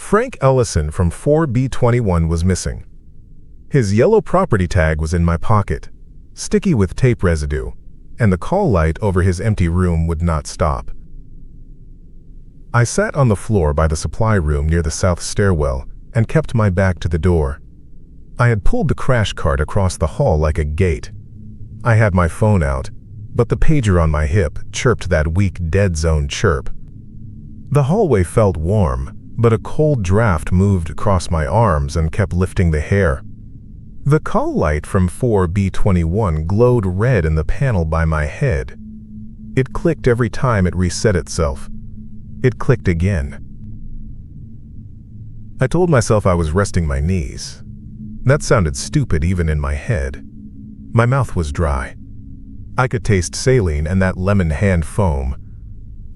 Frank Ellison from 4B21 was missing. His yellow property tag was in my pocket, sticky with tape residue, and the call light over his empty room would not stop. I sat on the floor by the supply room near the south stairwell and kept my back to the door. I had pulled the crash cart across the hall like a gate. I had my phone out, but the pager on my hip chirped that weak dead zone chirp. The hallway felt warm, but a cold draft moved across my arms and kept lifting the hair. The call light from 4B21 glowed red in the panel by my head. It clicked every time it reset itself. It clicked again. I told myself I was resting my knees. That sounded stupid even in my head. My mouth was dry. I could taste saline and that lemon hand foam.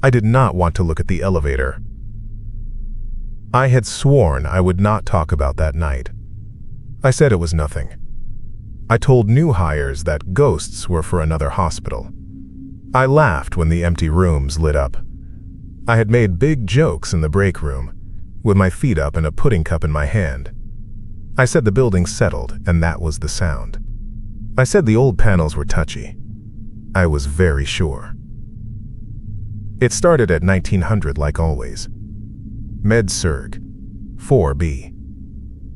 I did not want to look at the elevator. I had sworn I would not talk about that night. I said it was nothing. I told new hires that ghosts were for another hospital. I laughed when the empty rooms lit up. I had made big jokes in the break room, with my feet up and a pudding cup in my hand. I said the building settled, and that was the sound. I said the old panels were touchy. I was very sure. It started at 1900 like always. Med-Surg, 4B.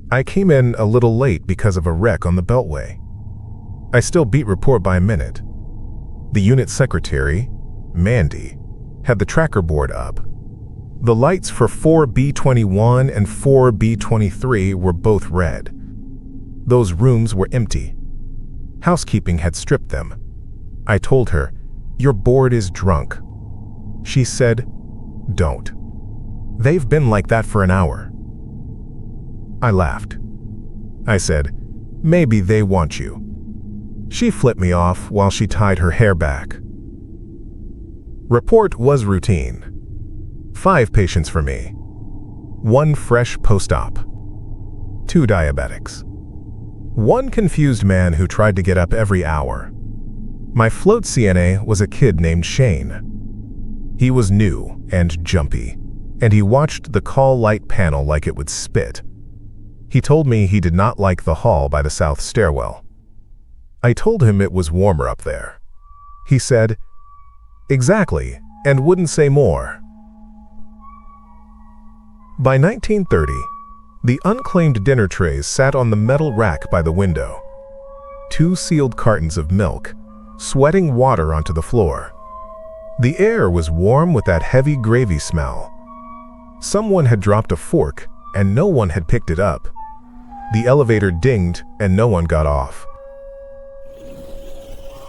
I came in a little late because of a wreck on the Beltway. I still beat report by a minute. The unit secretary, Mandy, had the tracker board up. The lights for 4B21 and 4B23 were both red. Those rooms were empty. Housekeeping had stripped them. I told her, "Your board is drunk." She said, "Don't. They've been like that for an hour." I laughed. I said, "Maybe they want you." She flipped me off while she tied her hair back. Report was routine. 5 patients for me. 1 fresh post-op. 2 diabetics. 1 confused man who tried to get up every hour. My float CNA was a kid named Shane. He was new and jumpy, and he watched the call light panel like it would spit. He told me he did not like the hall by the south stairwell. I told him it was warmer up there. He said, "Exactly, and wouldn't say more." By 1930, the unclaimed dinner trays sat on the metal rack by the window. 2 sealed cartons of milk, sweating water onto the floor. The air was warm with that heavy gravy smell. Someone had dropped a fork, and no one had picked it up. The elevator dinged, and no one got off.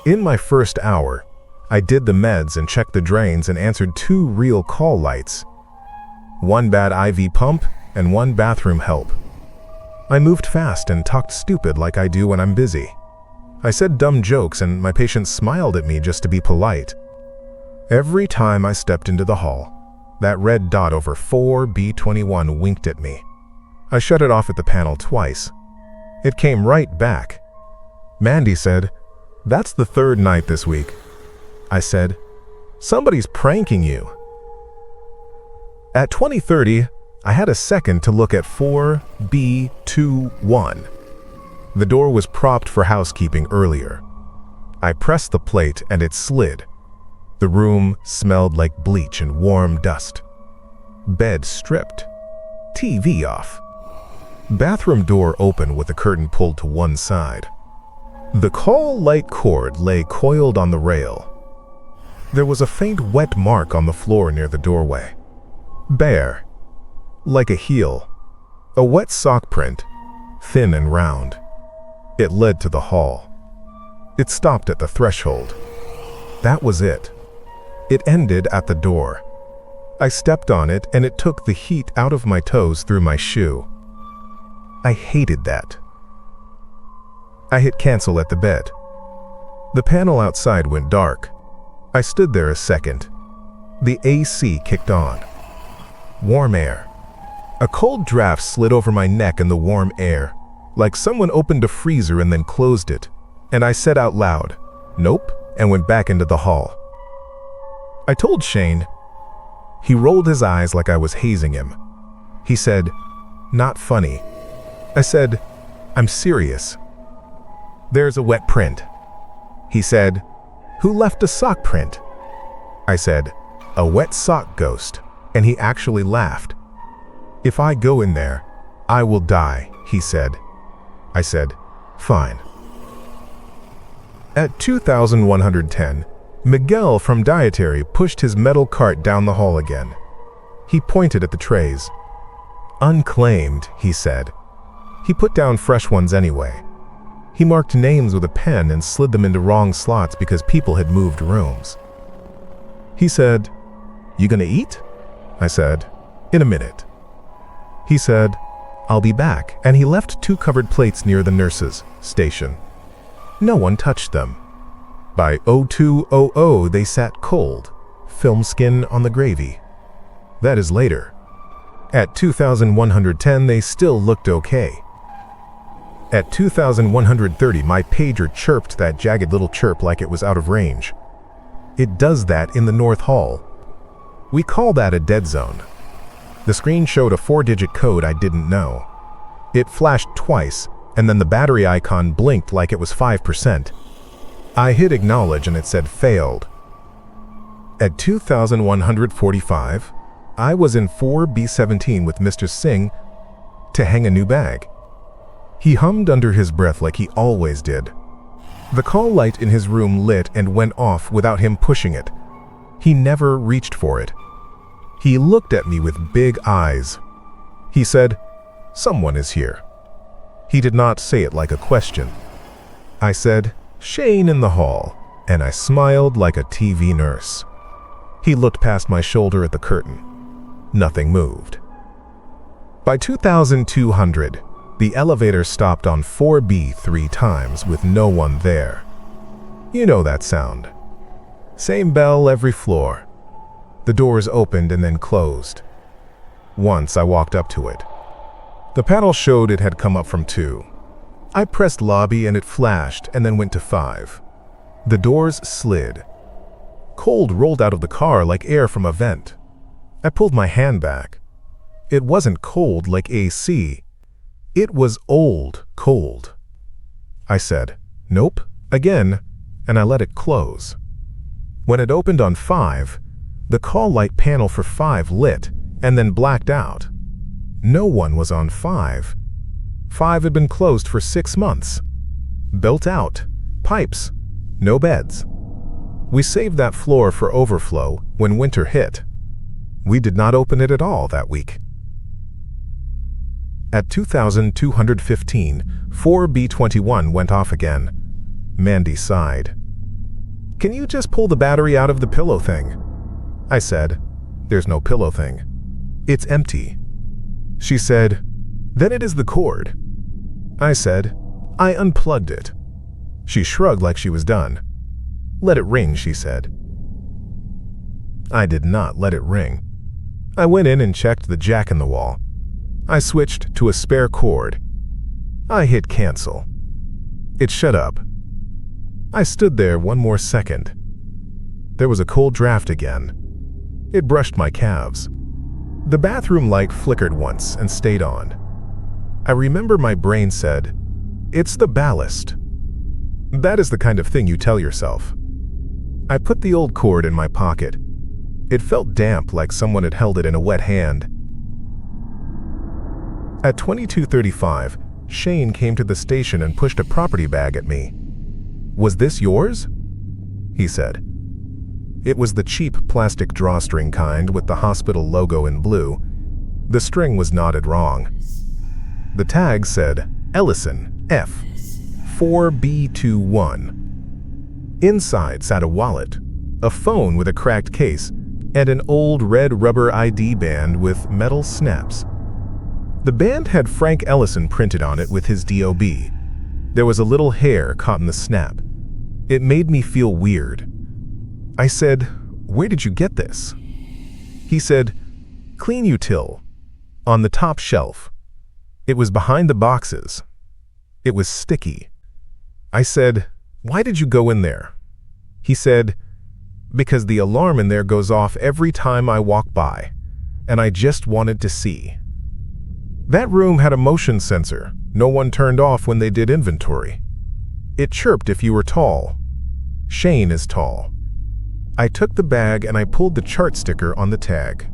In my first hour, I did the meds and checked the drains and answered 2 real call lights. 1 bad IV pump and 1 bathroom help. I moved fast and talked stupid like I do when I'm busy. I said dumb jokes and my patients smiled at me just to be polite. Every time I stepped into the hall, that red dot over 4B21 winked at me. I shut it off at the panel twice. It came right back. Mandy said, "That's the 3rd night this week." I said, "Somebody's pranking you." At 20:30, I had a second to look at 4B21. The door was propped for housekeeping earlier. I pressed the plate and it slid. The room smelled like bleach and warm dust. Bed stripped. TV off. Bathroom door open with the curtain pulled to one side. The call light cord lay coiled on the rail. There was a faint wet mark on the floor near the doorway. Bare. Like a heel. A wet sock print, thin and round. It led to the hall. It stopped at the threshold. That was it. It ended at the door. I stepped on it and it took the heat out of my toes through my shoe. I hated that. I hit cancel at the bed. The panel outside went dark. I stood there a second. The AC kicked on. Warm air. A cold draft slid over my neck in the warm air, like someone opened a freezer and then closed it, and I said out loud, "Nope," and went back into the hall. I told Shane. He rolled his eyes like I was hazing him. He said, "Not funny." I said, "I'm serious." "There's a wet print." He said, "Who left a sock print?" I said, "A wet sock ghost," and he actually laughed. "If I go in there, I will die," he said. I said, "Fine." At 2110, Miguel from Dietary pushed his metal cart down the hall again. He pointed at the trays. "Unclaimed," he said. He put down fresh ones anyway. He marked names with a pen and slid them into wrong slots because people had moved rooms. He said, "You gonna eat?" I said, "In a minute." He said, "I'll be back," and he left 2 covered plates near the nurse's station. No one touched them. By 0200 they sat cold, film skin on the gravy. That is later. At 2110 they still looked okay. At 2130 my pager chirped that jagged little chirp like it was out of range. It does that in the North Hall. We call that a dead zone. The screen showed a 4-digit code I didn't know. It flashed twice, and then the battery icon blinked like it was 5%. I hit acknowledge and it said failed. At 2145, I was in 4B17 with Mr. Singh to hang a new bag. He hummed under his breath like he always did. The call light in his room lit and went off without him pushing it. He never reached for it. He looked at me with big eyes. He said, "Someone is here." He did not say it like a question. I said, "Shane in the hall," and I smiled like a TV nurse. He looked past my shoulder at the curtain. Nothing moved. By 2200, the elevator stopped on 4B 3 times with no one there. You know that sound. Same bell every floor. The doors opened and then closed. Once I walked up to it. The panel showed it had come up from 2. I pressed lobby and it flashed and then went to 5. The doors slid. Cold rolled out of the car like air from a vent. I pulled my hand back. It wasn't cold like AC. It was old cold. I said, "Nope," again, and I let it close. When it opened on 5, the call light panel for 5 lit and then blacked out. No one was on 5. 5 had been closed for 6 months. Built out. Pipes. No beds. We saved that floor for overflow when winter hit. We did not open it at all that week. At 2215, 4B21 went off again. Mandy sighed. "Can you just pull the battery out of the pillow thing?" I said, "There's no pillow thing. It's empty." She said, "Then it is the cord." I said, "I unplugged it." She shrugged like she was done. "Let it ring," she said. I did not let it ring. I went in and checked the jack in the wall. I switched to a spare cord. I hit cancel. It shut up. I stood there one more second. There was a cold draft again. It brushed my calves. The bathroom light flickered once and stayed on. I remember my brain said, "It's the ballast." That is the kind of thing you tell yourself. I put the old cord in my pocket. It felt damp like someone had held it in a wet hand. At 2235, Shane came to the station and pushed a property bag at me. "Was this yours?" he said. It was the cheap plastic drawstring kind with the hospital logo in blue. The string was knotted wrong. The tag said, Ellison, F, 4B21. Inside sat a wallet, a phone with a cracked case, and an old red rubber ID band with metal snaps. The band had Frank Ellison printed on it with his DOB. There was a little hair caught in the snap. It made me feel weird. I said, "Where did you get this?" He said, "Clean util, on the top shelf." It was behind the boxes. It was sticky. I said, "Why did you go in there?" He said, "Because the alarm in there goes off every time I walk by, and I just wanted to see." That room had a motion sensor no one turned off when they did inventory. It chirped if you were tall. Shane is tall. I took the bag and I pulled the chart sticker on the tag.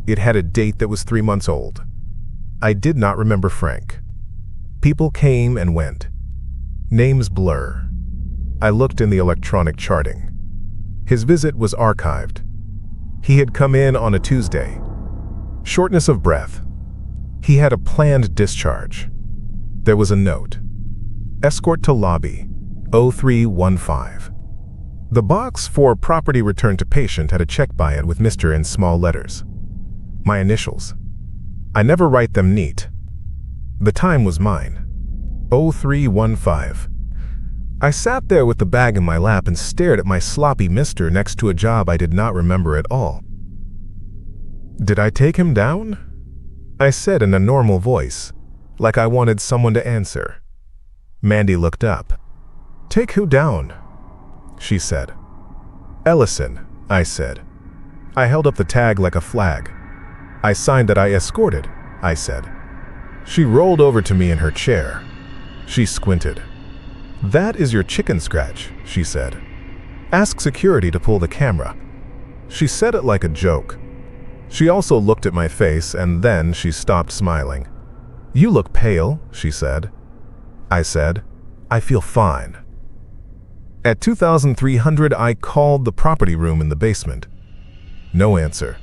It had a date that was 3 months old. I did not remember Frank. People came and went. Names blur. I looked in the electronic charting. His visit was archived. He had come in on a Tuesday. Shortness of breath. He had a planned discharge. There was a note. Escort to lobby, 0315. The box for property returned to patient had a check by it with Mr. in small letters. My initials. I never write them neat. The time was mine. 0315. I sat there with the bag in my lap and stared at my sloppy Mr. next to a job I did not remember at all. Did I take him down? I said in a normal voice, like I wanted someone to answer. Mandy looked up. Take who down? She said. Ellison, I said. I held up the tag like a flag. I signed that I escorted, I said. She rolled over to me in her chair. She squinted. That is your chicken scratch, she said. Ask security to pull the camera. She said it like a joke. She also looked at my face and then she stopped smiling. You look pale, she said. I said, I feel fine. At 2300, I called the property room in the basement. No answer.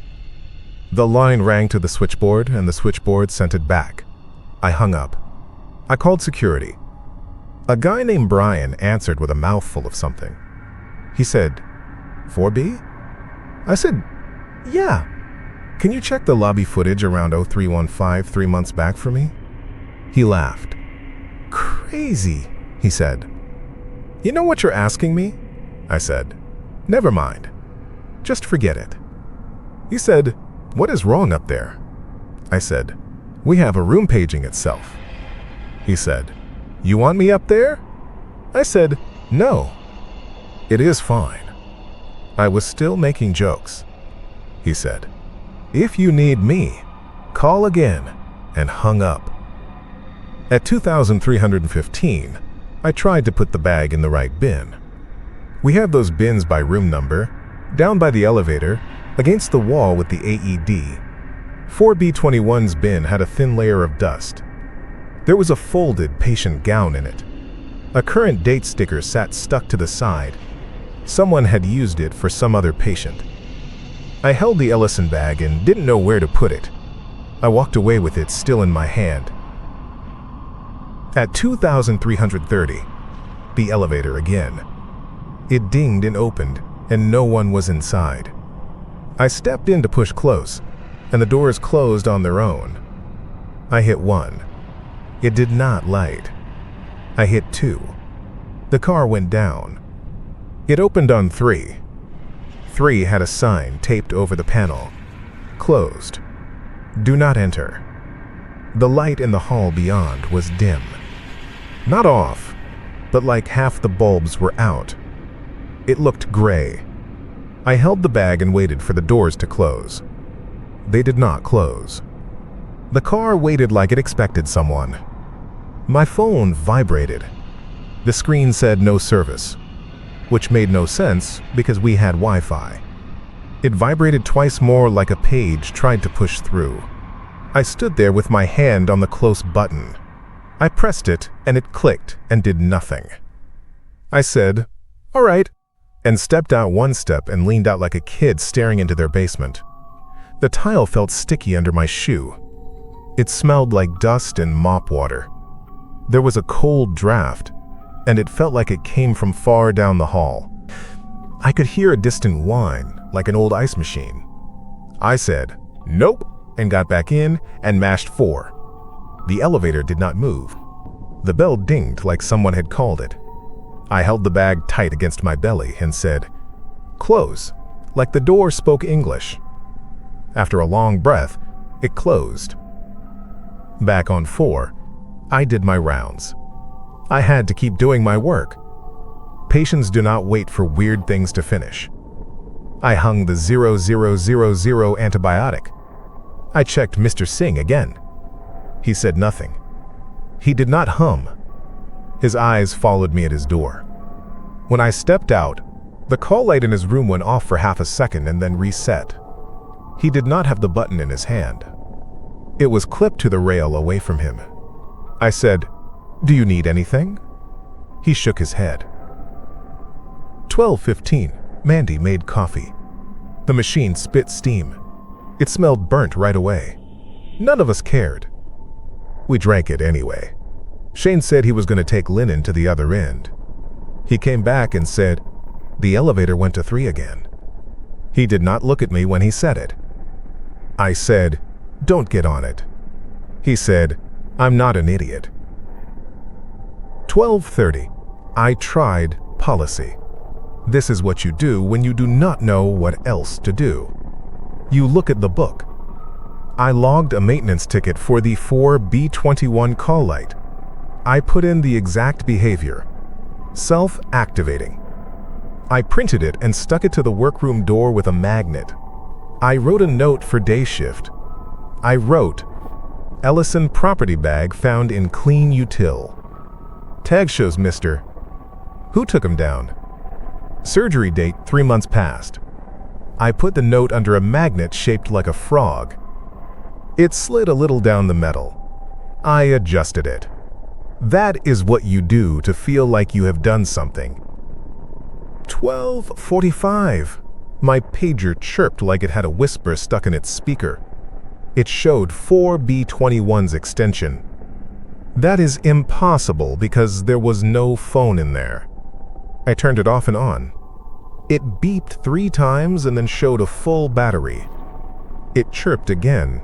The line rang to the switchboard and the switchboard sent it back. I hung up. I called security. A guy named Brian answered with a mouthful of something. He said, 4B? I said, yeah. Can you check the lobby footage around 0315 3 months back for me? He laughed. Crazy, he said. You know what you're asking me? I said, never mind. Just forget it. He said, what is wrong up there? I said, we have a room paging itself. He said, you want me up there? I said, no. It is fine. I was still making jokes. He said, if you need me, call again, and hung up. At 2315, I tried to put the bag in the right bin. We have those bins by room number, down by the elevator, against the wall with the AED. 4B21's bin had a thin layer of dust. There was a folded patient gown in it. A current date sticker sat stuck to the side. Someone had used it for some other patient. I held the Ellison bag and didn't know where to put it. I walked away with it still in my hand. At 2330, the elevator again. It dinged and opened, and no one was inside. I stepped in to push close, and the doors closed on their own. I hit 1. It did not light. I hit 2. The car went down. It opened on 3. 3 had a sign taped over the panel. Closed. Do not enter. The light in the hall beyond was dim. Not off, but like half the bulbs were out. It looked gray. I held the bag and waited for the doors to close. They did not close. The car waited like it expected someone. My phone vibrated. The screen said no service, which made no sense because we had Wi-Fi. It vibrated twice more like a page tried to push through. I stood there with my hand on the close button. I pressed it and it clicked and did nothing. I said, all right, and stepped out 1 step and leaned out like a kid staring into their basement. The tile felt sticky under my shoe. It smelled like dust and mop water. There was a cold draft, and it felt like it came from far down the hall. I could hear a distant whine, like an old ice machine. I said, nope, and got back in and mashed 4. The elevator did not move. The bell dinged like someone had called it. I held the bag tight against my belly and said, close, like the door spoke English. After a long breath, it closed. Back on 4, I did my rounds. I had to keep doing my work. Patients do not wait for weird things to finish. I hung the 0000 antibiotic. I checked Mr. Singh again. He said nothing. He did not hum. His eyes followed me at his door. When I stepped out, the call light in his room went off for half a second and then reset. He did not have the button in his hand. It was clipped to the rail away from him. I said, "Do you need anything?" He shook his head. 12:15, Mandy made coffee. The machine spit steam. It smelled burnt right away. None of us cared. We drank it anyway. Shane said he was going to take Linen to the other end. He came back and said, "The elevator went to 3 again." He did not look at me when he said it. I said, "Don't get on it." He said, "I'm not an idiot." 12:30, I tried policy. This is what you do when you do not know what else to do. You look at the book. I logged a maintenance ticket for the 4B21 call light. I put in the exact behavior. Self-activating. I printed it and stuck it to the workroom door with a magnet. I wrote a note for day shift. I wrote, "Ellison property bag found in clean util. Tag shows Mr. Who took him down? Surgery date 3 months past." I put the note under a magnet shaped like a frog. It slid a little down the metal. I adjusted it. That is what you do to feel like you have done something. 12:45. My pager chirped like it had a whisper stuck in its speaker. It showed 4B21's extension. That is impossible because there was no phone in there. I turned it off and on. It beeped 3 times and then showed a full battery. It chirped again.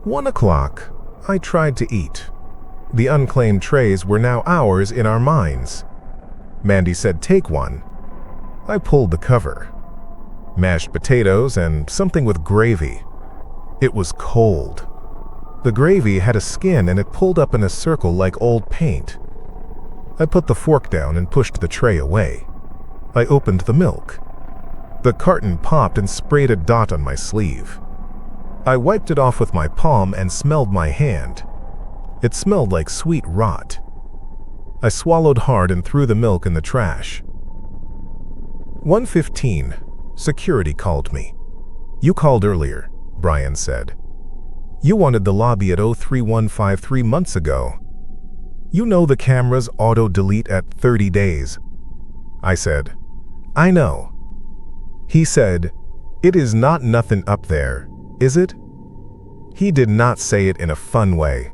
1 o'clock. I tried to eat. The unclaimed trays were now ours in our minds. Mandy said, "Take one." I pulled the cover. Mashed potatoes and something with gravy. It was cold. The gravy had a skin and it pulled up in a circle like old paint. I put the fork down and pushed the tray away. I opened the milk. The carton popped and sprayed a dot on my sleeve. I wiped it off with my palm and smelled my hand. It smelled like sweet rot. I swallowed hard and threw the milk in the trash. 1:15. Security called me. "You called earlier," Brian said. "You wanted the lobby at 03153 3 months ago. You know the cameras auto-delete at 30 days. I said, "I know." He said, "It is not nothing up there, is it?" He did not say it in a fun way.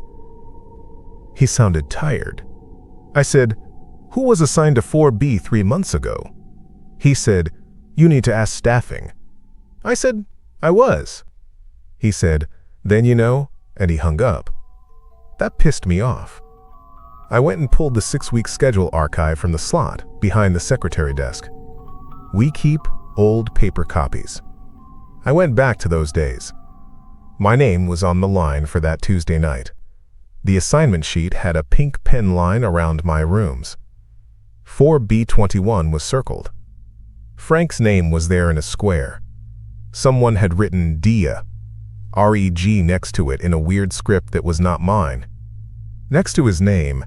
He sounded tired. I said, "Who was assigned to 4B 3 months ago?" He said, "You need to ask staffing." I said, "I was." He said, "Then you know," and he hung up. That pissed me off. I went and pulled the 6-week schedule archive from the slot behind the secretary desk. We keep old paper copies. I went back to those days. My name was on the line for that Tuesday night. The assignment sheet had a pink pen line around my rooms. 4B21 was circled. Frank's name was there in a square. Someone had written DIA, REG, next to it in a weird script that was not mine. Next to his name,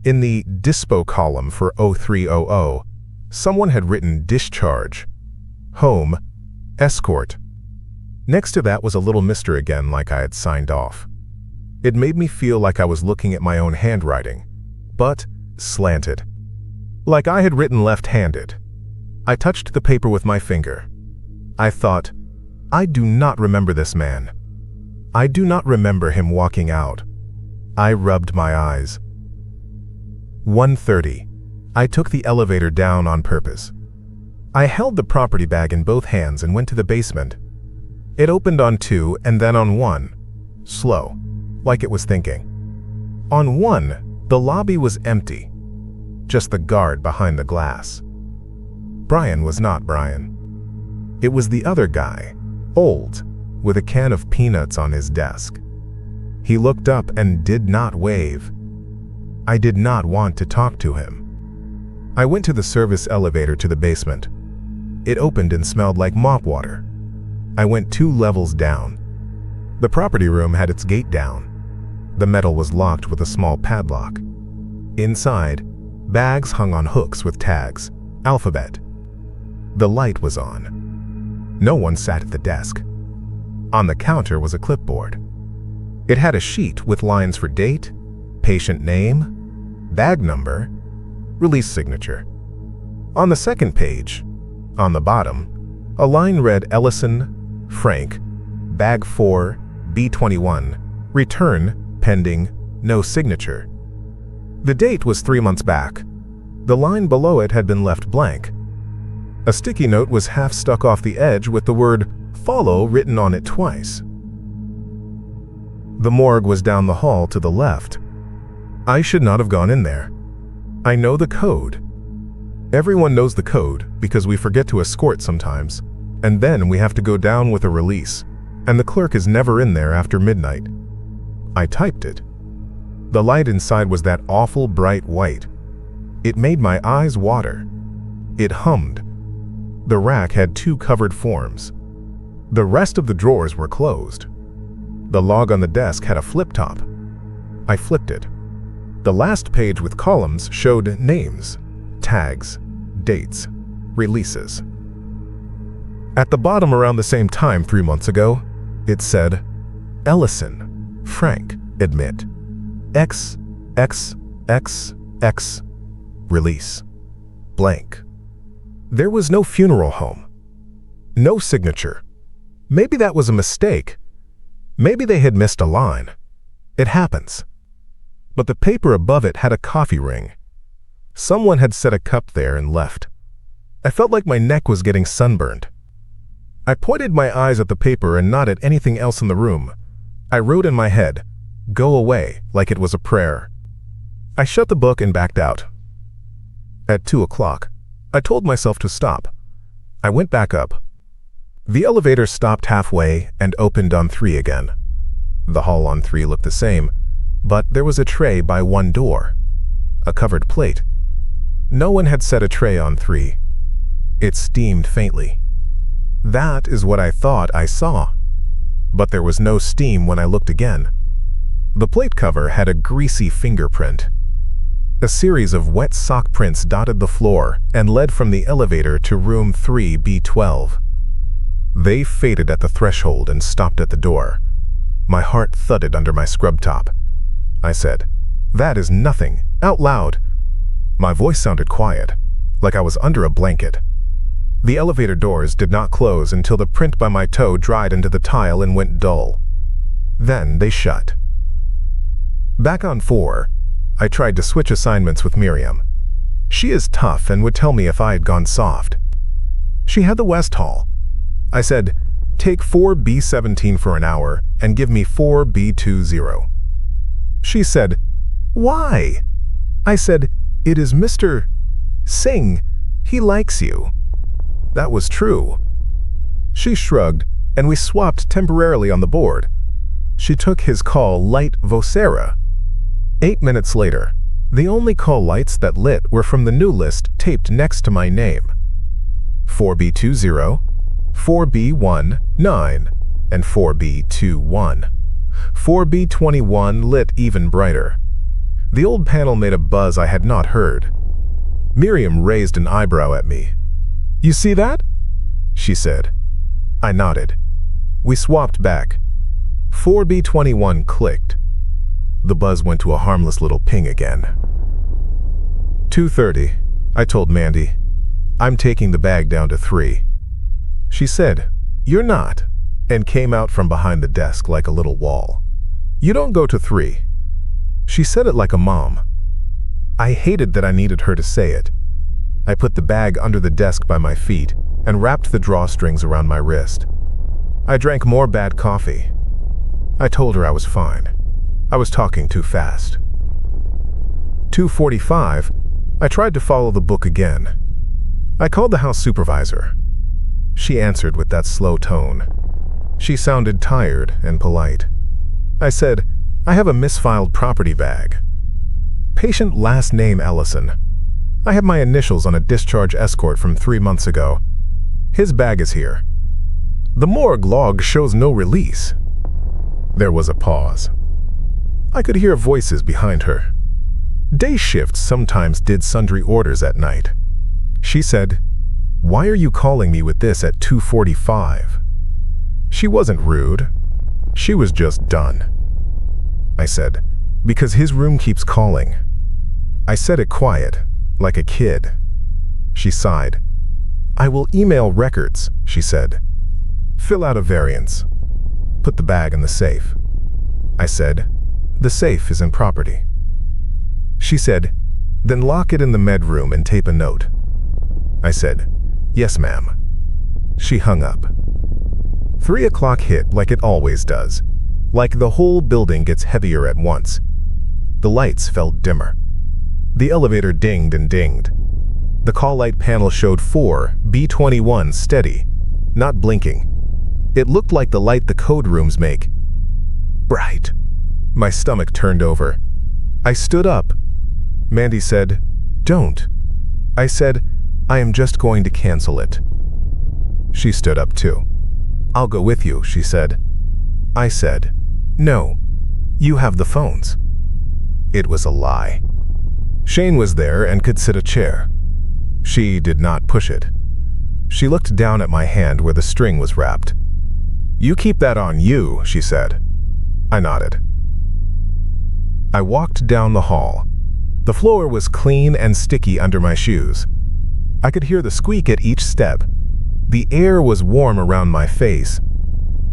in the dispo column for 0300, someone had written discharge, home, escort. Next to that was a little mister again, like I had signed off. It made me feel like I was looking at my own handwriting, but slanted. Like I had written left-handed. I touched the paper with my finger. I thought, I do not remember this man. I do not remember him walking out. I rubbed my eyes. 1:30. I took the elevator down on purpose. I held the property bag in both hands and went to the basement. It opened on 2 and then on 1. Slow, like it was thinking. On 1, the lobby was empty. Just the guard behind the glass. Brian was not Brian. It was the other guy, old, with a can of peanuts on his desk. He looked up and did not wave. I did not want to talk to him. I went to the service elevator to the basement. It opened and smelled like mop water. I went 2 levels down. The property room had its gate down. The metal was locked with a small padlock. Inside, bags hung on hooks with tags, alphabet. The light was on. No one sat at the desk. On the counter was a clipboard. It had a sheet with lines for date, patient name, bag number, release signature. On the second page, on the bottom, a line read Ellison, Frank, bag 4, B21, return, pending, no signature. The date was 3 months back. The line below it had been left blank. A sticky note was half stuck off the edge with the word follow written on it twice. The morgue was down the hall to the left. I should not have gone in there. I know the code. Everyone knows the code because we forget to escort sometimes, and then we have to go down with a release, and the clerk is never in there after midnight. I typed it. The light inside was that awful bright white. It made my eyes water. It hummed. The rack had 2 covered forms. The rest of the drawers were closed. The log on the desk had a flip top. I flipped it. The last page with columns showed names, tags, dates, releases. At the bottom around the same time 3 months ago, it said, Ellison, Frank, admit, X, release, blank. There was no funeral home. No signature. Maybe that was a mistake. Maybe they had missed a line. It happens. But the paper above it had a coffee ring. Someone had set a cup there and left. I felt like my neck was getting sunburned. I pointed my eyes at the paper and not at anything else in the room. I wrote in my head, "Go away," like it was a prayer. I shut the book and backed out. At 2 o'clock, I told myself to stop. I went back up. The elevator stopped halfway and opened on 3 again. The hall on 3 looked the same, but there was a tray by one door. A covered plate. No one had set a tray on 3. It steamed faintly. That is what I thought I saw. But there was no steam when I looked again. The plate cover had a greasy fingerprint. A series of wet sock prints dotted the floor and led from the elevator to room 3B12. They faded at the threshold and stopped at the door. My heart thudded under my scrub top. I said, "That is nothing," out loud. My voice sounded quiet, like I was under a blanket. The elevator doors did not close until the print by my toe dried into the tile and went dull. Then they shut. Back on 4, I tried to switch assignments with Miriam. She is tough and would tell me if I had gone soft. She had the West Hall. I said, "Take 4B17 for an hour and give me 4B20. She said, "Why?" I said, "It is Mr. Singh. He likes you." That was true. She shrugged, and we swapped temporarily on the board. She took his call light vocera. 8 minutes later, the only call lights that lit were from the new list taped next to my name. 4B20, 4B19, and 4B21. 4B21 lit even brighter. The old panel made a buzz I had not heard. Miriam raised an eyebrow at me. "You see that?" she said. I nodded. We swapped back. 4B21 clicked. The buzz went to a harmless little ping again. 2:30, I told Mandy. "I'm taking the bag down to 3. She said, "You're not," and came out from behind the desk like a little wall. "You don't go to 3. She said it like a mom. I hated that I needed her to say it. I put the bag under the desk by my feet and wrapped the drawstrings around my wrist. I drank more bad coffee. I told her I was fine. I was talking too fast. 2:45, I tried to follow the book again. I called the house supervisor. She answered with that slow tone. She sounded tired and polite. I said, "I have a misfiled property bag. Patient last name Ellison. I have my initials on a discharge escort from 3 months ago. His bag is here. The morgue log shows no release." There was a pause. I could hear voices behind her. Day shifts sometimes did sundry orders at night. She said, "Why are you calling me with this at 2:45? She wasn't rude. She was just done. I said, "Because his room keeps calling." I said it quiet, like a kid. She sighed. "I will email records," she said. "Fill out a variance. Put the bag in the safe." I said, "The safe is in property." She said, "Then lock it in the med room and tape a note." I said, "Yes, ma'am." She hung up. 3 o'clock hit like it always does, like the whole building gets heavier at once. The lights felt dimmer. The elevator dinged and dinged. The call light panel showed 4 B-21 steady, not blinking. It looked like the light the code rooms make. Bright. My stomach turned over. I stood up. Mandy said, "Don't." I said, "I am just going to cancel it." She stood up too. "I'll go with you," she said. I said, "No, you have the phones." It was a lie. Shane was there and could sit a chair. She did not push it. She looked down at my hand where the string was wrapped. "You keep that on you," she said. I nodded. I walked down the hall. The floor was clean and sticky under my shoes. I could hear the squeak at each step. The air was warm around my face.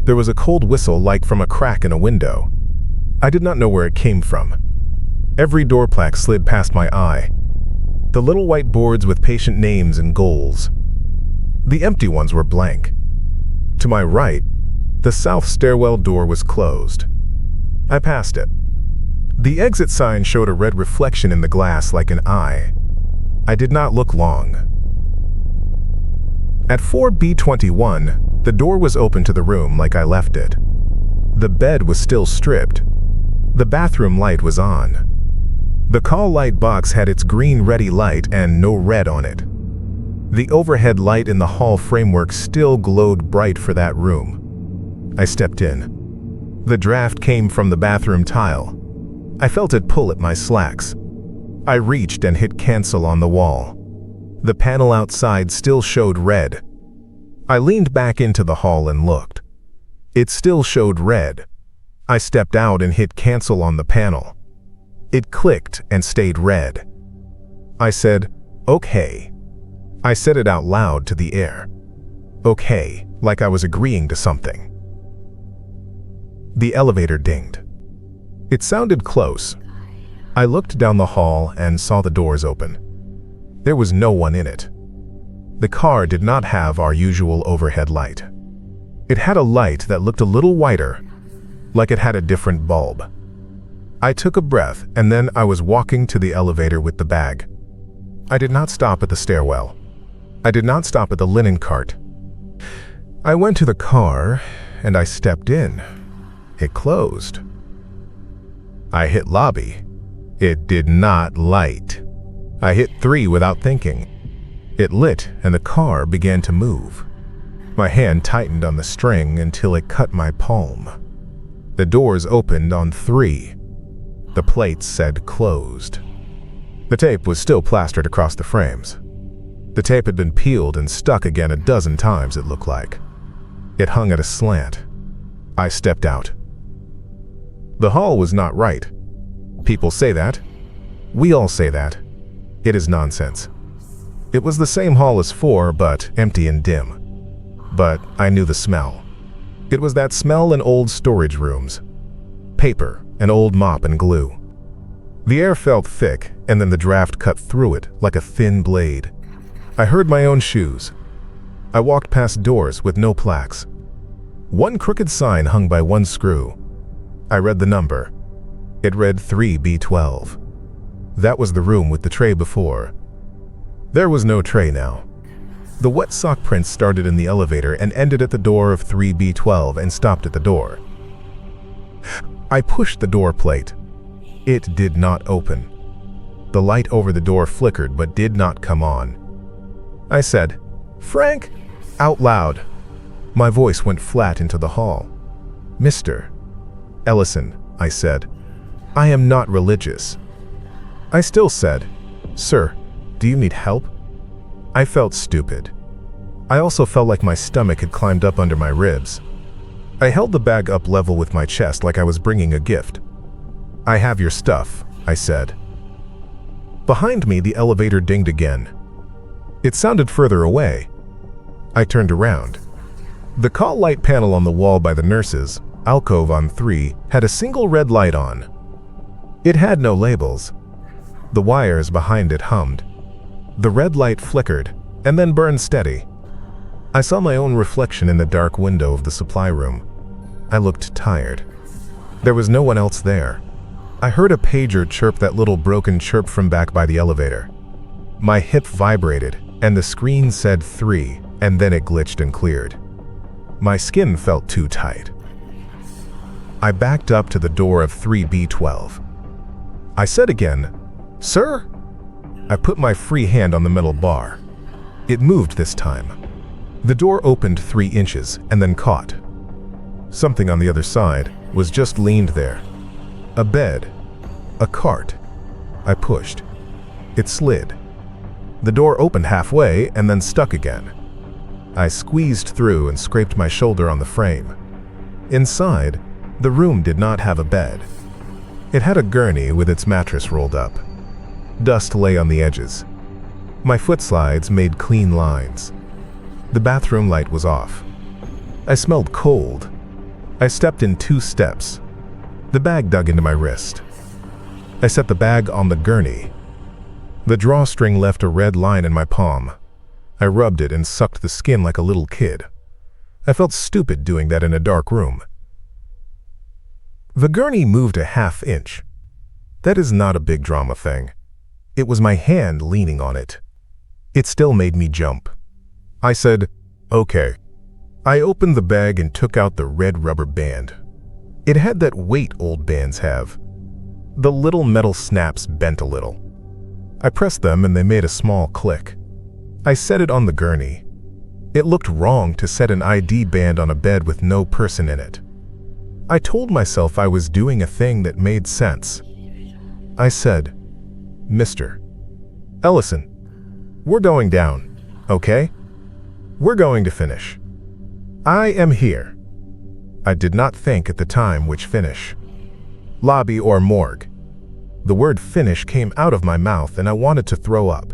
There was a cold whistle like from a crack in a window. I did not know where it came from. Every door plaque slid past my eye. The little white boards with patient names and goals. The empty ones were blank. To my right, the south stairwell door was closed. I passed it. The exit sign showed a red reflection in the glass like an eye. I did not look long. At 4B21, the door was open to the room like I left it. The bed was still stripped. The bathroom light was on. The call light box had its green ready light and no red on it. The overhead light in the hall framework still glowed bright for that room. I stepped in. The draft came from the bathroom tile. I felt it pull at my slacks. I reached and hit cancel on the wall. The panel outside still showed red. I leaned back into the hall and looked. It still showed red. I stepped out and hit cancel on the panel. It clicked and stayed red. I said, "Okay." I said it out loud to the air. "Okay," like I was agreeing to something. The elevator dinged. It sounded close. I looked down the hall and saw the doors open. There was no one in it. The car did not have our usual overhead light. It had a light that looked a little whiter, like it had a different bulb. I took a breath and then I was walking to the elevator with the bag. I did not stop at the stairwell. I did not stop at the linen cart. I went to the car and I stepped in. It closed. I hit lobby. It did not light. I hit 3 without thinking. It lit and the car began to move. My hand tightened on the string until it cut my palm. The doors opened on 3. The plates said closed. The tape was still plastered across the frames. The tape had been peeled and stuck again a dozen times, it looked like. It hung at a slant. I stepped out. The hall was not right. People say that. We all say that. It is nonsense. It was the same hall as 4, but empty and dim. But I knew the smell. It was that smell in old storage rooms. Paper, an old mop and glue. The air felt thick, and then the draft cut through it like a thin blade. I heard my own shoes. I walked past doors with no plaques. One crooked sign hung by one screw. I read the number. It read 3B12. That was the room with the tray before. There was no tray now. The wet sock prints started in the elevator and ended at the door of 3B12 and stopped at the door. I pushed the door plate. It did not open. The light over the door flickered but did not come on. I said, "Frank," out loud. My voice went flat into the hall. "Mr. Ellison," I said. I am not religious. I still said, "Sir, do you need help?" I felt stupid. I also felt like my stomach had climbed up under my ribs. I held the bag up level with my chest like I was bringing a gift. "I have your stuff," I said. Behind me, the elevator dinged again. It sounded further away. I turned around. The call light panel on the wall by the nurses, alcove on 3, had a single red light on. It had no labels. The wires behind it hummed. The red light flickered and then burned steady. I saw my own reflection in the dark window of the supply room. I looked tired. There was no one else there. I heard a pager chirp, that little broken chirp from back by the elevator. My hip vibrated and the screen said 3, and then it glitched and cleared. My skin felt too tight. I backed up to the door of 3B12. I said again, "Sir?" I put my free hand on the metal bar. It moved this time. The door opened 3 inches and then caught. Something on the other side was just leaned there. A bed. A cart. I pushed. It slid. The door opened halfway and then stuck again. I squeezed through and scraped my shoulder on the frame. Inside, the room did not have a bed. It had a gurney with its mattress rolled up. Dust lay on the edges. My foot slides made clean lines. The bathroom light was off. I smelled cold. I stepped in 2 steps. The bag dug into my wrist. I set the bag on the gurney. The drawstring left a red line in my palm. I rubbed it and sucked the skin like a little kid. I felt stupid doing that in a dark room. The gurney moved a ½ inch. That is not a big drama thing. It was my hand leaning on it. It still made me jump. I said, "Okay." I opened the bag and took out the red rubber band. It had that weight old bands have. The little metal snaps bent a little. I pressed them and they made a small click. I set it on the gurney. It looked wrong to set an ID band on a bed with no person in it. I told myself I was doing a thing that made sense. I said, "Mr. Ellison, we're going down, okay? We're going to finish. I am here." I did not think at the time which finish. Lobby or morgue. The word finish came out of my mouth and I wanted to throw up.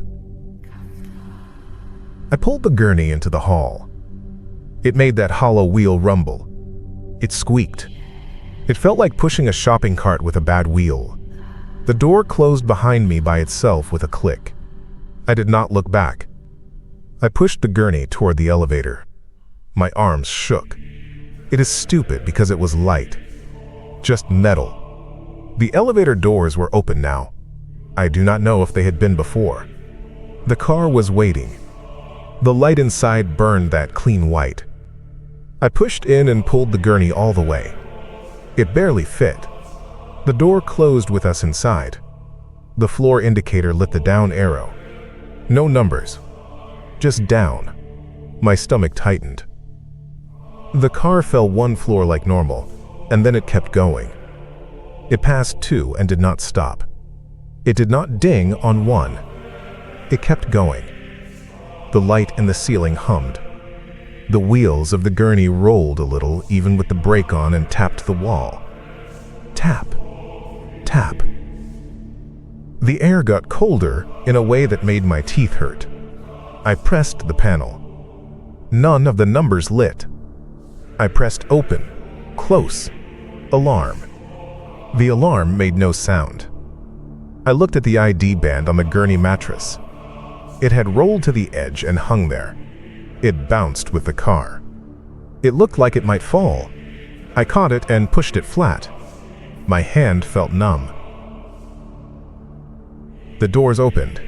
I pulled the gurney into the hall. It made that hollow wheel rumble. It squeaked. It felt like pushing a shopping cart with a bad wheel. The door closed behind me by itself with a click. I did not look back. I pushed the gurney toward the elevator. My arms shook. It is stupid because it was light. Just metal. The elevator doors were open now. I do not know if they had been before. The car was waiting. The light inside burned that clean white. I pushed in and pulled the gurney all the way. It barely fit. The door closed with us inside. The floor indicator lit the down arrow. No numbers. Just down. My stomach tightened. The car fell 1 floor like normal, and then it kept going. It passed 2 and did not stop. It did not ding on 1. It kept going. The light in the ceiling hummed. The wheels of the gurney rolled a little even with the brake on and tapped the wall. Tap. Tap. The air got colder in a way that made my teeth hurt. I pressed the panel. None of the numbers lit. I pressed open, close, alarm. The alarm made no sound. I looked at the ID band on the gurney mattress. It had rolled to the edge and hung there. It bounced with the car. It looked like it might fall. I caught it and pushed it flat. My hand felt numb. The doors opened.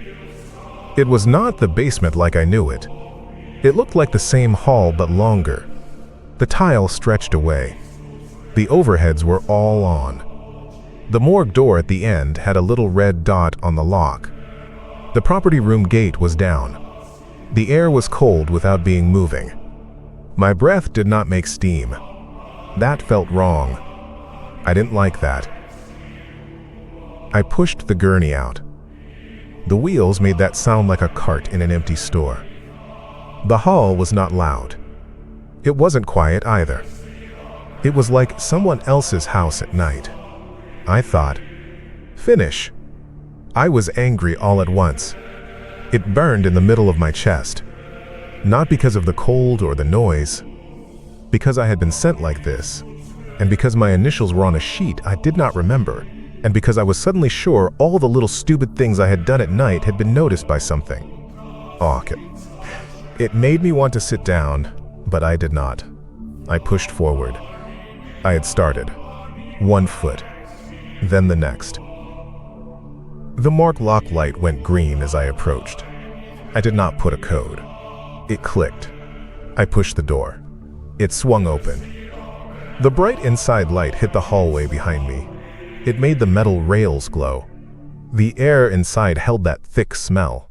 It was not the basement like I knew it. It looked like the same hall but longer. The tile stretched away. The overheads were all on. The morgue door at the end had a little red dot on the lock. The property room gate was down. The air was cold without being moving. My breath did not make steam. That felt wrong. I didn't like that. I pushed the gurney out. The wheels made that sound like a cart in an empty store. The hall was not loud. It wasn't quiet either. It was like someone else's house at night. I thought, finish. I was angry all at once. It burned in the middle of my chest. Not because of the cold or the noise, because I had been sent like this, and because my initials were on a sheet I did not remember, and because I was suddenly sure all the little stupid things I had done at night had been noticed by something. It made me want to sit down, but I did not. I pushed forward. I had started. 1 foot, then the next. The marked lock light went green as I approached. I did not put a code. It clicked. I pushed the door. It swung open. The bright inside light hit the hallway behind me. It made the metal rails glow. The air inside held that thick smell.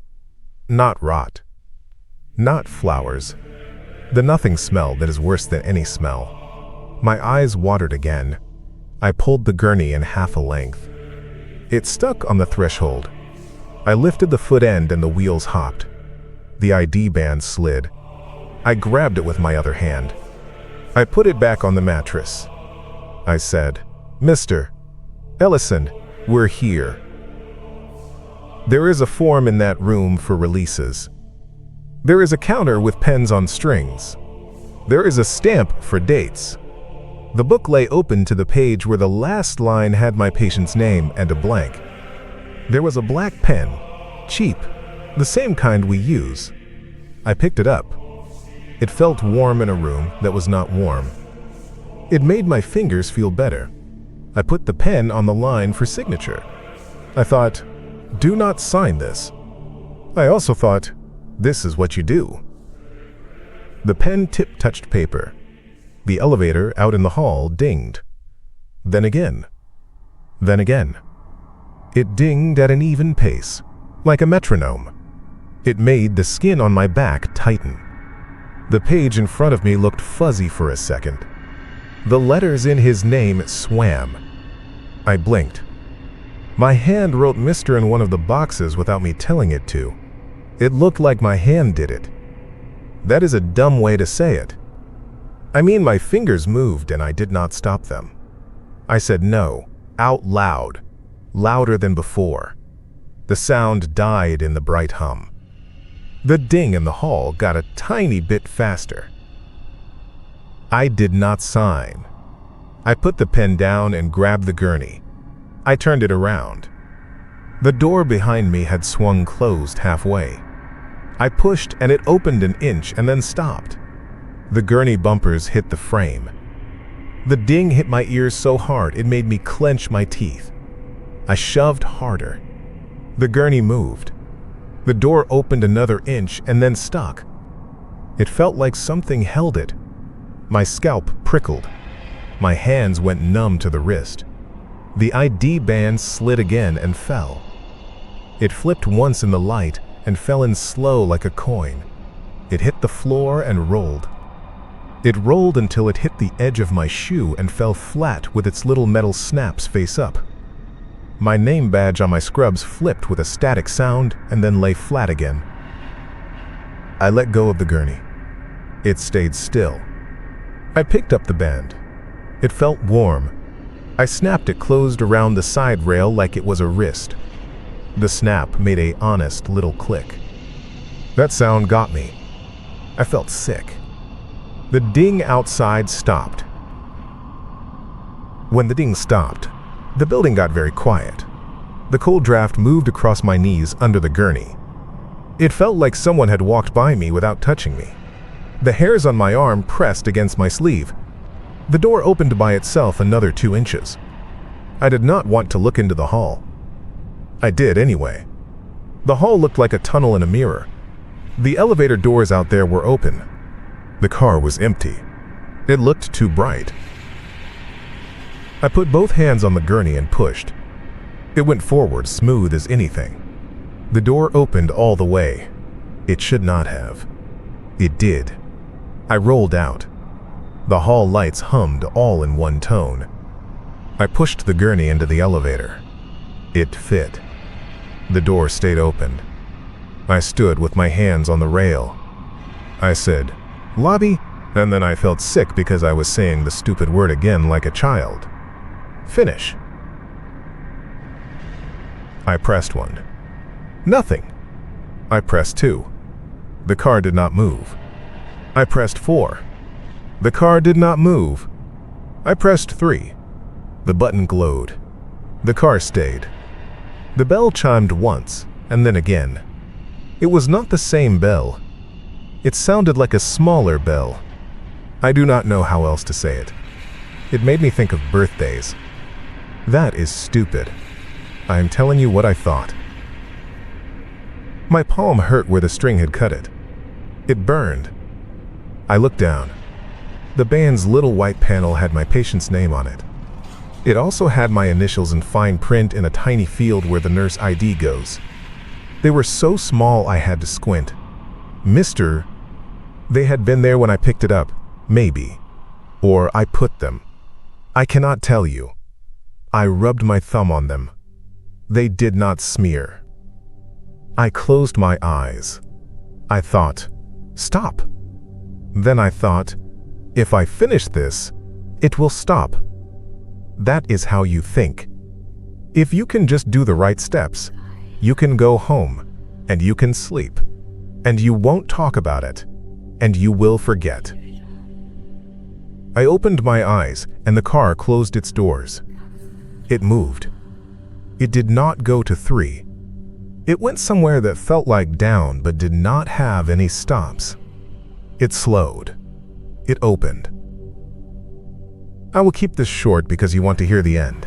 Not rot. Not flowers. The nothing smell that is worse than any smell. My eyes watered again. I pulled the gurney in half a length. It stuck on the threshold. I lifted the foot end and the wheels hopped. The ID band slid. I grabbed it with my other hand. I put it back on the mattress. I said, "Mr. Ellison, we're here. There is a form in that room for releases. There is a counter with pens on strings. There is a stamp for dates." The book lay open to the page where the last line had my patient's name and a blank. There was a black pen, cheap, the same kind we use. I picked it up. It felt warm in a room that was not warm. It made my fingers feel better. I put the pen on the line for signature. I thought, do not sign this. I also thought, this is what you do. The pen tip touched paper. The elevator out in the hall dinged. Then again. Then again. It dinged at an even pace, like a metronome. It made the skin on my back tighten. The page in front of me looked fuzzy for a second. The letters in his name swam. I blinked. My hand wrote Mr. in one of the boxes without me telling it to. It looked like my hand did it. That is a dumb way to say it. I mean, my fingers moved and I did not stop them. I said no, out loud, louder than before. The sound died in the bright hum. The ding in the hall got a tiny bit faster. I did not sign. I put the pen down and grabbed the gurney. I turned it around. The door behind me had swung closed halfway. I pushed and it opened an inch and then stopped. The gurney bumpers hit the frame. The ding hit my ears so hard it made me clench my teeth. I shoved harder. The gurney moved. The door opened another inch and then stuck. It felt like something held it. My scalp prickled. My hands went numb to the wrist. The ID band slid again and fell. It flipped once in the light and fell in slow like a coin. It hit the floor and rolled. It rolled until it hit the edge of my shoe and fell flat with its little metal snaps face up. My name badge on my scrubs flipped with a static sound and then lay flat again. I let go of the gurney. It stayed still. I picked up the band. It felt warm. I snapped it closed around the side rail like it was a wrist. The snap made an honest little click. That sound got me. I felt sick. The ding outside stopped. When the ding stopped, the building got very quiet. The cold draft moved across my knees under the gurney. It felt like someone had walked by me without touching me. The hairs on my arm pressed against my sleeve. The door opened by itself another 2 inches. I did not want to look into the hall. I did anyway. The hall looked like a tunnel in a mirror. The elevator doors out there were open. The car was empty. It looked too bright. I put both hands on the gurney and pushed. It went forward smooth as anything. The door opened all the way. It should not have. It did. I rolled out. The hall lights hummed all in one tone. I pushed the gurney into the elevator. It fit. The door stayed open. I stood with my hands on the rail. I said, "Lobby," and then I felt sick because I was saying the stupid word again like a child. "Finish." I pressed 1. Nothing. I pressed 2. The car did not move. I pressed 4. The car did not move. I pressed 3. The button glowed. The car stayed. The bell chimed once, and then again. It was not the same bell. It sounded like a smaller bell. I do not know how else to say it. It made me think of birthdays. That is stupid. I am telling you what I thought. My palm hurt where the string had cut it. It burned. I looked down. The band's little white panel had my patient's name on it. It also had my initials in fine print in a tiny field where the nurse ID goes. They were so small I had to squint. Mr. They had been there when I picked it up, maybe. Or I put them. I cannot tell you. I rubbed my thumb on them. They did not smear. I closed my eyes. I thought, stop. Then I thought, if I finish this, it will stop. That is how you think. If you can just do the right steps, you can go home, and you can sleep, and you won't talk about it, and you will forget. I opened my eyes, and the car closed its doors. It moved. It did not go to 3. It went somewhere that felt like down but did not have any stops. It slowed. It opened. I will keep this short because you want to hear the end.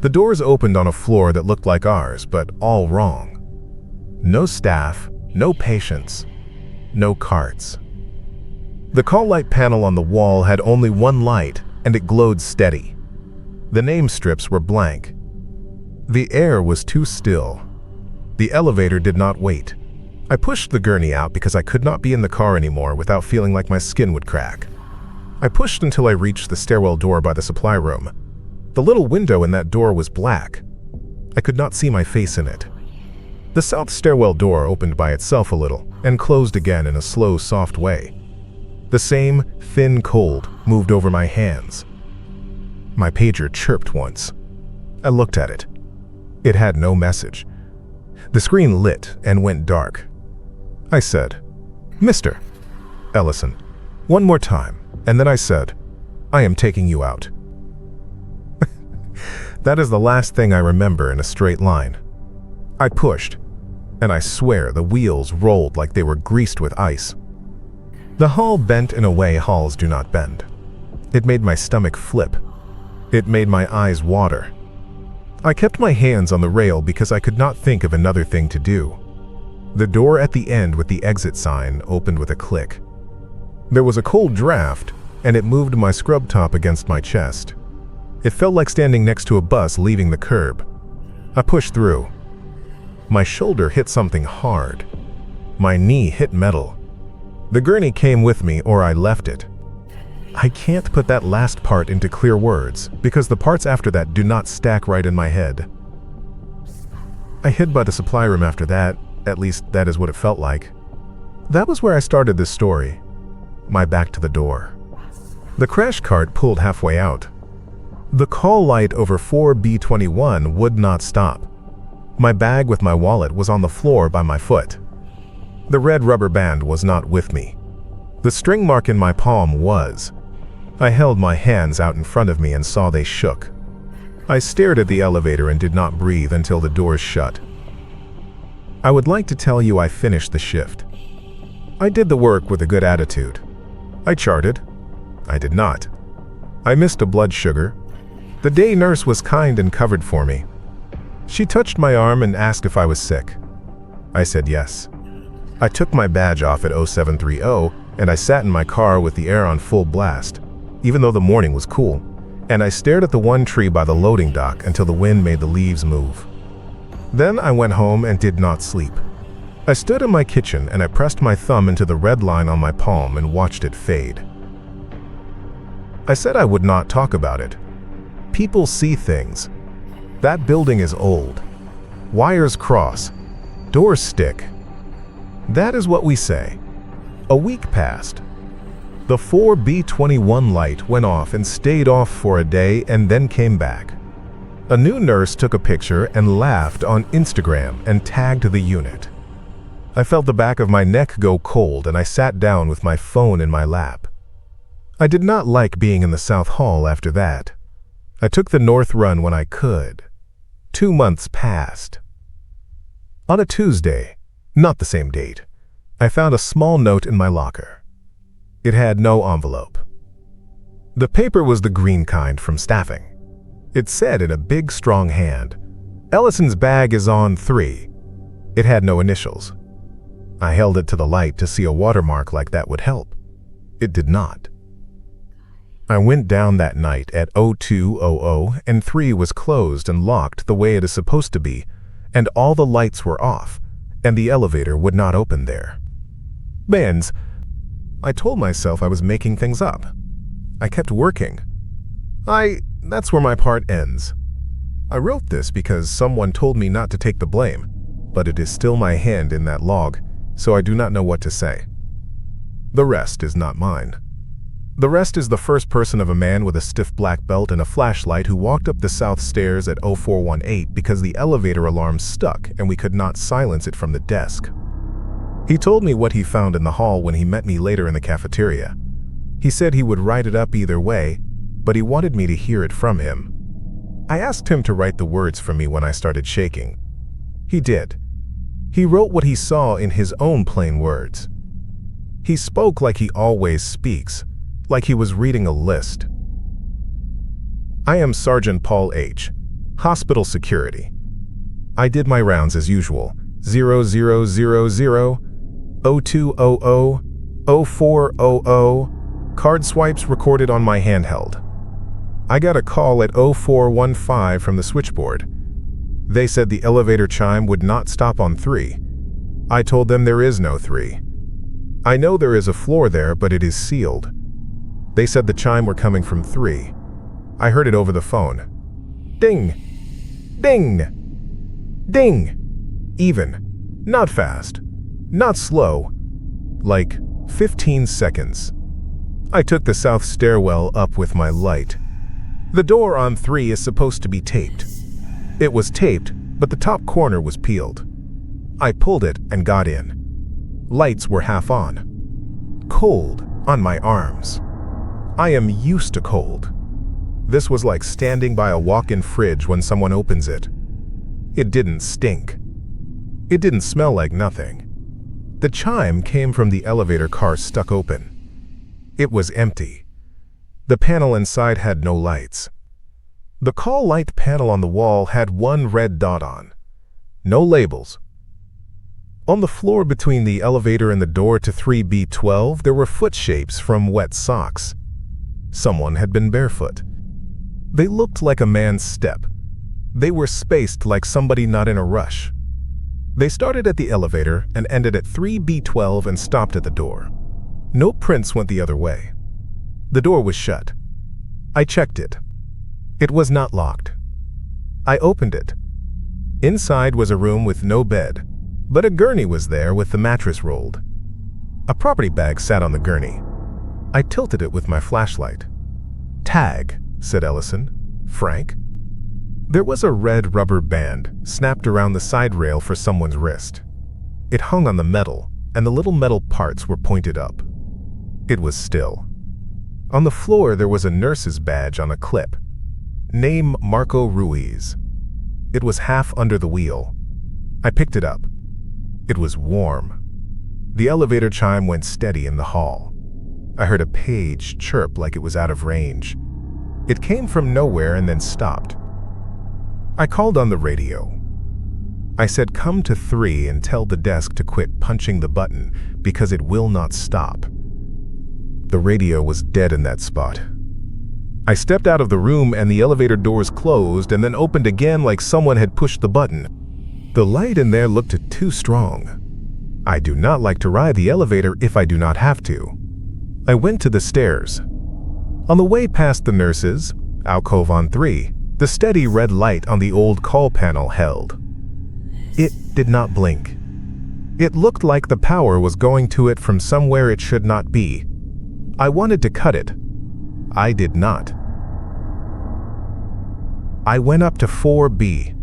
The doors opened on a floor that looked like ours, but all wrong. No staff, no patients, no carts. The call light panel on the wall had only one light, and it glowed steady. The name strips were blank. The air was too still. The elevator did not wait. I pushed the gurney out because I could not be in the car anymore without feeling like my skin would crack. I pushed until I reached the stairwell door by the supply room. The little window in that door was black. I could not see my face in it. The south stairwell door opened by itself a little and closed again in a slow, soft way. The same thin cold moved over my hands. My pager chirped once. I looked at it. It had no message. The screen lit and went dark. I said, "Mr. Ellison, one more time," and then I said, "I am taking you out." That is the last thing I remember in a straight line. I pushed, and I swear the wheels rolled like they were greased with ice. The hull bent in a way hulls do not bend. It made my stomach flip. It made my eyes water. I kept my hands on the rail because I could not think of another thing to do. The door at the end with the exit sign opened with a click. There was a cold draft, and it moved my scrub top against my chest. It felt like standing next to a bus leaving the curb. I pushed through. My shoulder hit something hard. My knee hit metal. The gurney came with me, or I left it. I can't put that last part into clear words because the parts after that do not stack right in my head. I hid by the supply room after that, at least that is what it felt like. That was where I started this story, my back to the door. The crash cart pulled halfway out. The call light over 4B21 would not stop. My bag with my wallet was on the floor by my foot. The red rubber band was not with me. The string mark in my palm was. I held my hands out in front of me and saw they shook. I stared at the elevator and did not breathe until the doors shut. I would like to tell you I finished the shift. I did the work with a good attitude. I charted. I did not. I missed a blood sugar. The day nurse was kind and covered for me. She touched my arm and asked if I was sick. I said yes. I took my badge off at 0730 and I sat in my car with the air on full blast, even though the morning was cool, and I stared at the one tree by the loading dock until the wind made the leaves move. Then I went home and did not sleep. I stood in my kitchen and I pressed my thumb into the red line on my palm and watched it fade. I said I would not talk about it. People see things. That building is old. Wires cross. Doors stick. That is what we say. A week passed. The 4B21 light went off and stayed off for a day and then came back. A new nurse took a picture and laughed on Instagram and tagged the unit. I felt the back of my neck go cold and I sat down with my phone in my lap. I did not like being in the South Hall after that. I took the North Run when I could. 2 months passed. On a Tuesday, not the same date, I found a small note in my locker. It had no envelope. The paper was the green kind from staffing. It said in a big, strong hand, "Ellison's bag is on 3. It had no initials. I held it to the light to see a watermark like that would help. It did not. I went down that night at 02:00 and 3 was closed and locked the way it is supposed to be, and all the lights were off, and the elevator would not open there. Bands. I told myself I was making things up. I kept working. That's where my part ends. I wrote this because someone told me not to take the blame, but it is still my hand in that log, so I do not know what to say. The rest is not mine. The rest is the first person of a man with a stiff black belt and a flashlight who walked up the south stairs at 0418 because the elevator alarm stuck and we could not silence it from the desk. He told me what he found in the hall when he met me later in the cafeteria. He said he would write it up either way, but he wanted me to hear it from him. I asked him to write the words for me when I started shaking. He did. He wrote what he saw in his own plain words. He spoke like he always speaks, like he was reading a list. I am Sergeant Paul H., Hospital Security. I did my rounds as usual, 0000, 0200, 0400, card swipes recorded on my handheld. I got a call at 0415 from the switchboard. They said the elevator chime would not stop on 3. I told them there is no 3. I know there is a floor there, but it is sealed. They said the chime were coming from 3. I heard it over the phone. Ding! Ding! Ding! Even. Not fast. Not slow. Like 15 seconds. I took the south stairwell up with my light. The door on 3 is supposed to be taped. It was taped, but the top corner was peeled. I pulled it and got in. Lights were half on. Cold on my arms. I am used to cold. This was like standing by a walk-in fridge when someone opens it. It didn't stink. It didn't smell like nothing. The chime came from the elevator car stuck open. It was empty. The panel inside had no lights. The call light panel on the wall had one red dot on. No labels. On the floor between the elevator and the door to 3B12, there were foot shapes from wet socks. Someone had been barefoot. They looked like a man's step. They were spaced like somebody not in a rush. They started at the elevator and ended at 3B12 and stopped at the door. No prints went the other way. The door was shut. I checked it. It was not locked. I opened it. Inside was a room with no bed, but a gurney was there with the mattress rolled. A property bag sat on the gurney. I tilted it with my flashlight. "Tag," said Ellison. "Frank." There was a red rubber band snapped around the side rail for someone's wrist. It hung on the metal, and the little metal parts were pointed up. It was still. On the floor there was a nurse's badge on a clip. Name Marco Ruiz. It was half under the wheel. I picked it up. It was warm. The elevator chime went steady in the hall. I heard a page chirp like it was out of range. It came from nowhere and then stopped. I called on the radio. I said, "Come to 3 and tell the desk to quit punching the button because it will not stop." The radio was dead in that spot. I stepped out of the room and the elevator doors closed and then opened again like someone had pushed the button. The light in there looked too strong. I do not like to ride the elevator if I do not have to. I went to the stairs. On the way past the nurses, alcove on 3, The steady red light on the old call panel held. It did not blink. It looked like the power was going to it from somewhere it should not be. I wanted to cut it. I did not. I went up to 4B.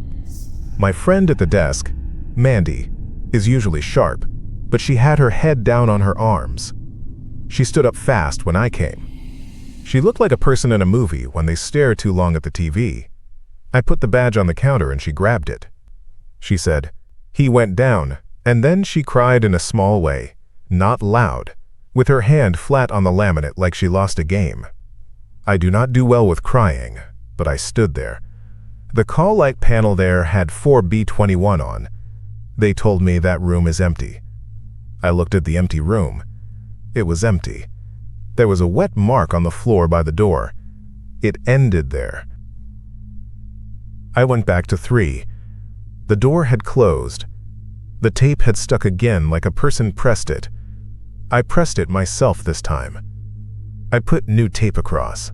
My friend at the desk, Mandy, is usually sharp, but she had her head down on her arms. She stood up fast when I came. She looked like a person in a movie when they stare too long at the TV. I put the badge on the counter and she grabbed it. She said, "He went down," and then she cried in a small way, not loud, with her hand flat on the laminate like she lost a game. I do not do well with crying, but I stood there. The call light panel there had 4B21 on. They told me that room is empty. I looked at the empty room. It was empty. There was a wet mark on the floor by the door. It ended there. I went back to 3. The door had closed. The tape had stuck again like a person pressed it. I pressed it myself this time. I put new tape across.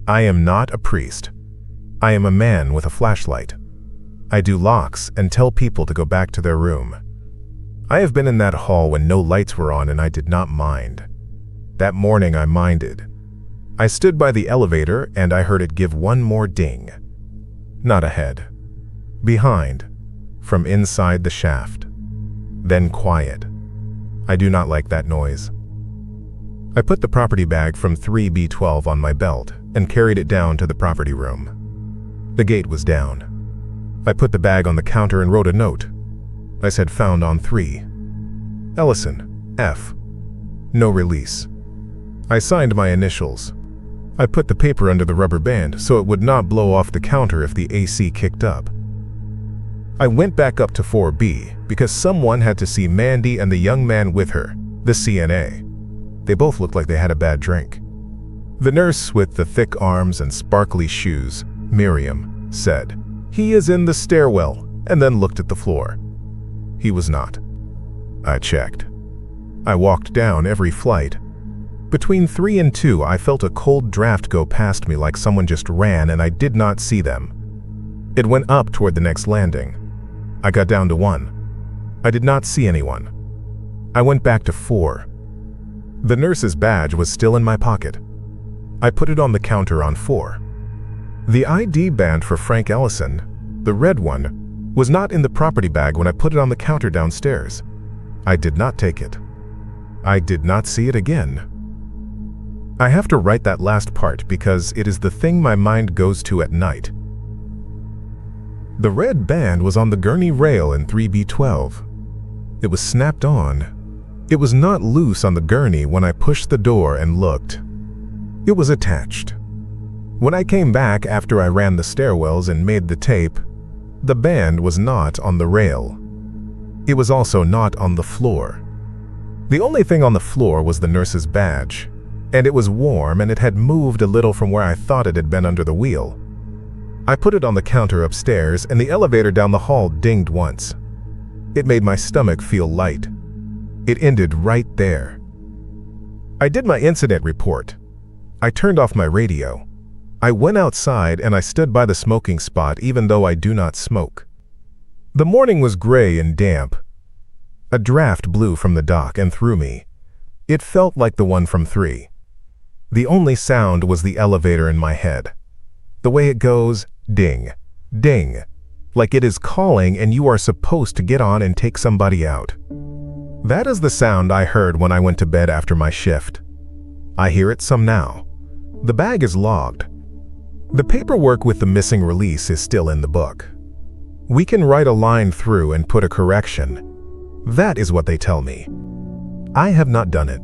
I am not a priest. I am a man with a flashlight. I do locks and tell people to go back to their room. I have been in that hall when no lights were on and I did not mind. That morning I minded. I stood by the elevator and I heard it give one more ding. Not ahead. Behind. From inside the shaft. Then quiet. I do not like that noise. I put the property bag from 3B12 on my belt and carried it down to the property room. The gate was down. I put the bag on the counter and wrote a note. I said found on 3. Ellison, F. No release. I signed my initials. I put the paper under the rubber band so it would not blow off the counter if the AC kicked up. I went back up to 4B because someone had to see Mandy and the young man with her, the CNA. They both looked like they had a bad drink. The nurse with the thick arms and sparkly shoes, Miriam, said, "He is in the stairwell," and then looked at the floor. He was not. I checked. I walked down every flight. Between 3 and 2, I felt a cold draft go past me like someone just ran and I did not see them. It went up toward the next landing. I got down to 1. I did not see anyone. I went back to 4. The nurse's badge was still in my pocket. I put it on the counter on 4. The ID band for Frank Ellison, the red one, was not in the property bag when I put it on the counter downstairs. I did not take it. I did not see it again. I have to write that last part because it is the thing my mind goes to at night. The red band was on the gurney rail in 3B12. It was snapped on. It was not loose on the gurney when I pushed the door and looked. It was attached. When I came back after I ran the stairwells and made the tape, the band was not on the rail. It was also not on the floor. The only thing on the floor was the nurse's badge, and it was warm and it had moved a little from where I thought it had been under the wheel. I put it on the counter upstairs and the elevator down the hall dinged once. It made my stomach feel light. It ended right there. I did my incident report. I turned off my radio. I went outside and I stood by the smoking spot even though I do not smoke. The morning was gray and damp. A draft blew from the dock and through me. It felt like the one from 3. The only sound was the elevator in my head. The way it goes, ding, ding, like it is calling and you are supposed to get on and take somebody out. That is the sound I heard when I went to bed after my shift. I hear it some now. The bag is logged. The paperwork with the missing release is still in the book. We can write a line through and put a correction. That is what they tell me. I have not done it.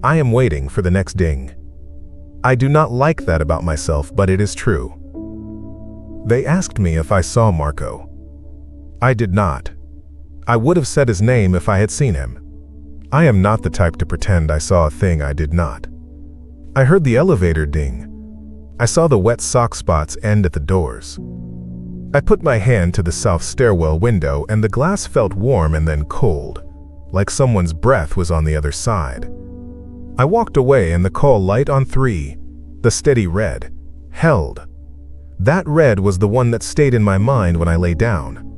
I am waiting for the next ding. I do not like that about myself, but it is true. They asked me if I saw Marco. I did not. I would have said his name if I had seen him. I am not the type to pretend I saw a thing I did not. I heard the elevator ding. I saw the wet sock spots end at the doors. I put my hand to the south stairwell window and the glass felt warm and then cold, like someone's breath was on the other side. I walked away and the call light on 3, the steady red, held. That red was the one that stayed in my mind when I lay down.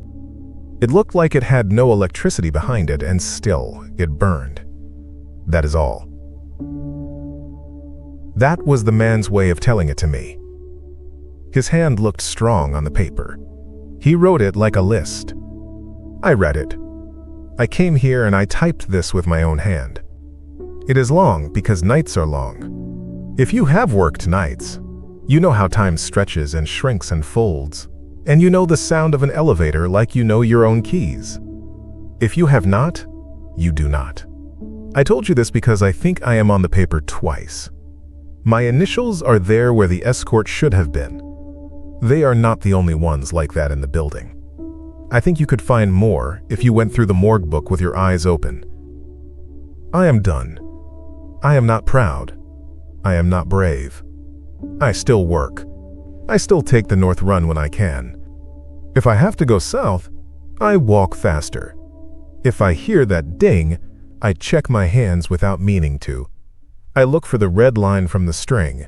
It looked like it had no electricity behind it, and still, it burned. That is all. That was the man's way of telling it to me. His hand looked strong on the paper. He wrote it like a list. I read it. I came here and I typed this with my own hand. It is long because nights are long. If you have worked nights, you know how time stretches and shrinks and folds, and you know the sound of an elevator like you know your own keys. If you have not, you do not. I told you this because I think I am on the paper twice. My initials are there where the escort should have been. They are not the only ones like that in the building. I think you could find more if you went through the morgue book with your eyes open. I am done. I am not proud. I am not brave. I still work. I still take the north run when I can. If I have to go south, I walk faster. If I hear that ding, I check my hands without meaning to. I look for the red line from the string.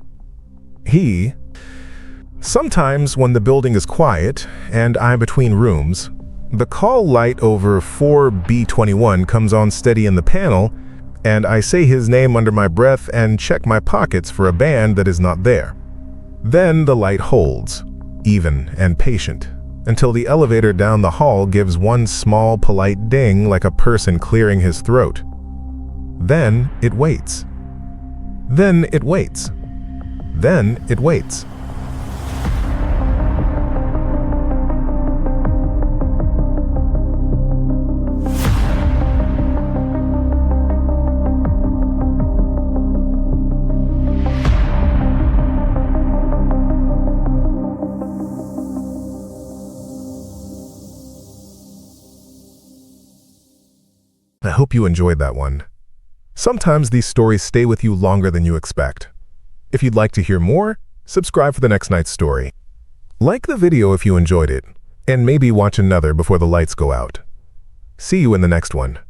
Sometimes when the building is quiet and I'm between rooms, the call light over 4B21 comes on steady in the panel, and I say his name under my breath and check my pockets for a band that is not there. Then the light holds, even and patient, until the elevator down the hall gives one small polite ding like a person clearing his throat. Then it waits. Then it waits. Then it waits. I hope you enjoyed that one. Sometimes these stories stay with you longer than you expect. If you'd like to hear more, subscribe for the next night's story. Like the video if you enjoyed it, and maybe watch another before the lights go out. See you in the next one.